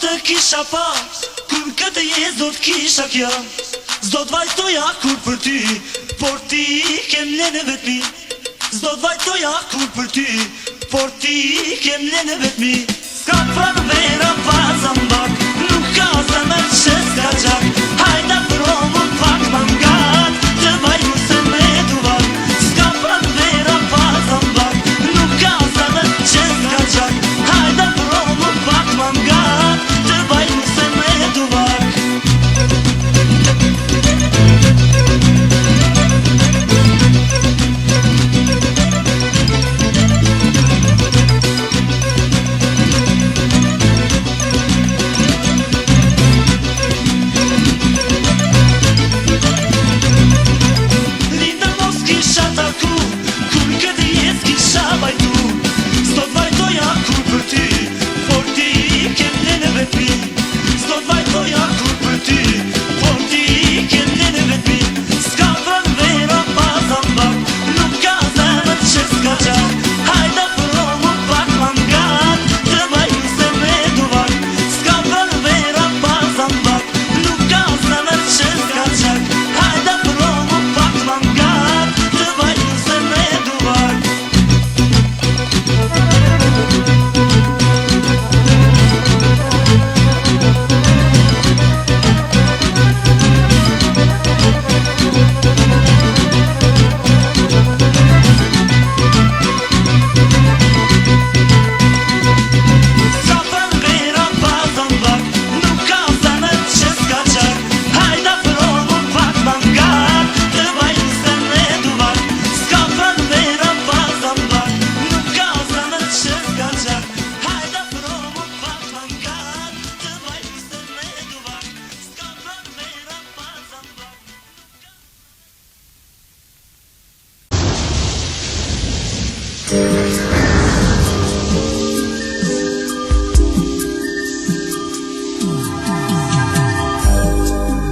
të kisha pas, kur këtë jetë do t'kisha kja. Zdo t'vajtoja kur për ty, por ti kem lene vetmi. Zdo t'vajtoja kur për ty, por ti kem lene vetmi. Ska pranë vera pazan bak, nuk ka zemër që s'ka gjak. Hajda pro më pak ma ngat, të vajtu se me duvar. Ska pranë vera pazan bak, nuk ka zemër që s'ka gjak. Hajda pro më pak ma ngat, të vajtu se me duvar.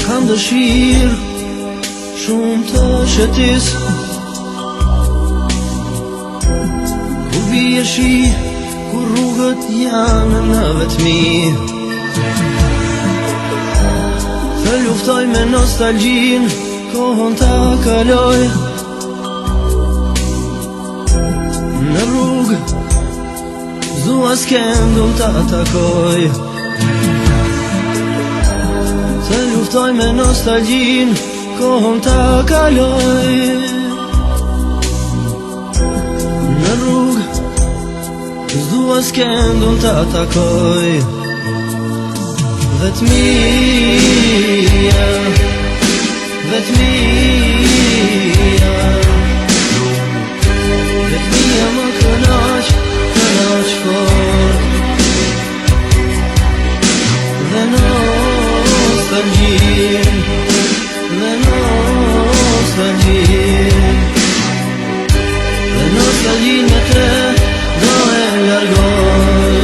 Kam dëshirë shumë të shëtis, kur bie shi, kur rrugët janë në vetmi. Të luftoj me nostalgjin, kohën ta kaloj. Në rrugë, zua s'kendun ta takoj. Të luftoj me nostalgjin, kohën ta kaloj. Në rrugë, s'dua s'kendun ta takoj. Vetmia, vetmia, vetmia më kënaq fort. Dhe nostalgjin, dhe nostalgjin, dhe nostalgjin me te do e largoj.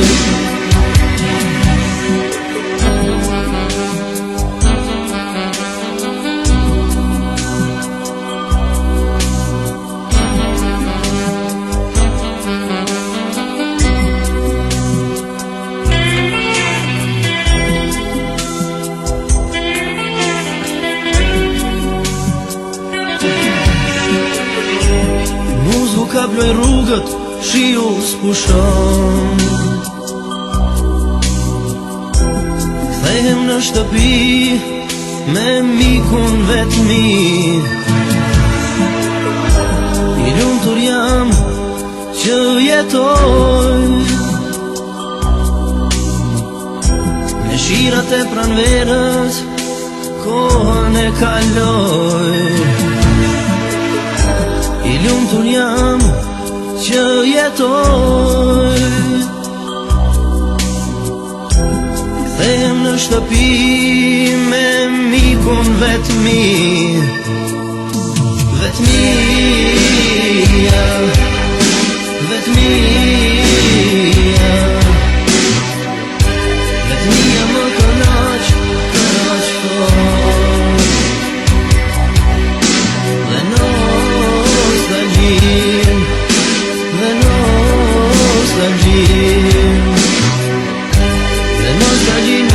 Ka bloj rrugët, shiu s'pushon. Kthehem në shtëpi me mikun vetmi. I lumtur jam që jetoj, me shirat e pranverës kohën e kaloj. I lumtur jam që jetoj, kthehem në shtëpi me mikun vetmi. Vetmia, vetmia, vetmia më kënaq fort. Dhe nostalgjin, dhe nostalgjin, dhe nostalgjin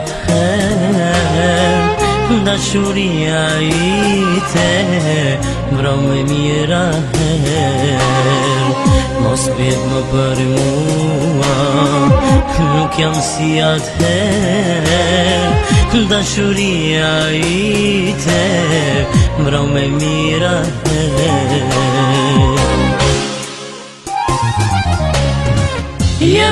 atëherë dashuria ite mbron me mira herë. Mos bjet më për mua, nuk jam si atëherë, dashuria ite mbron me mira herë. Je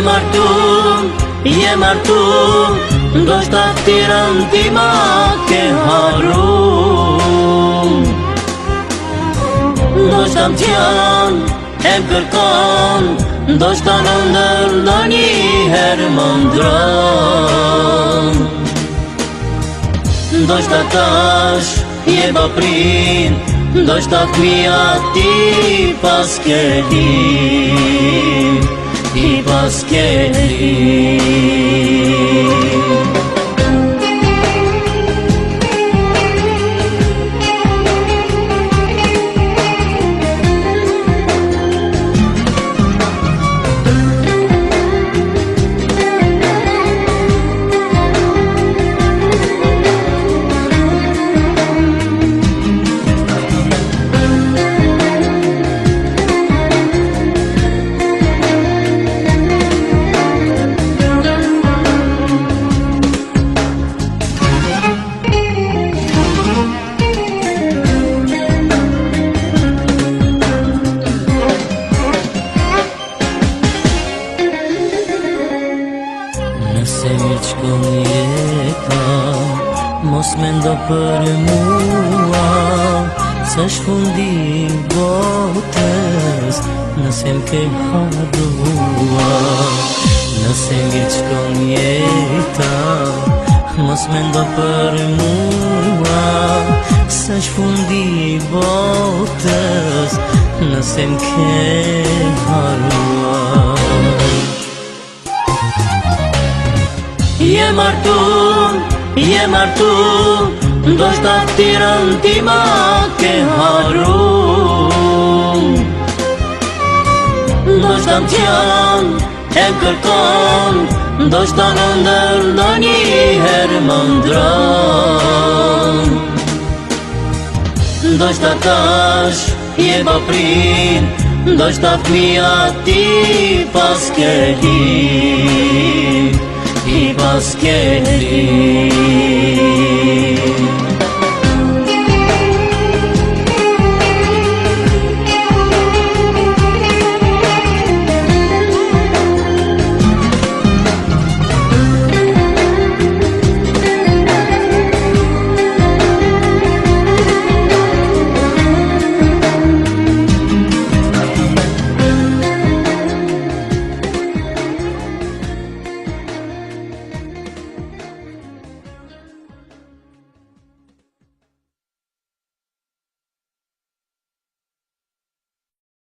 martum, ndoshta Tiran ti ma ke harum. Ndoshta m'tjan e m'kërkon, ndoshta në ndër ndonjëherë më ndron. Ndoshta tash je baprin, ndoshta fëmija ti pas ke lim, ti pas ke lim. Nëse mirë qkon jeta, mos mendo për mua, s'esh fundi I botës, nëse m'ke harrua. Nëse mirë qkon jeta, mos mendo për mua, s'esh fundi I botës, nëse m'ke harrua. Je martum, ndoshta Tiran ti ma ke harum. Ndoshta m'tjan e m'kërkon, ndoshta në ndër ndonjëherë më ndron. Ndoshta tash je baprin, ndoshta fëmija ti pas ke lim, ti pas ke lim.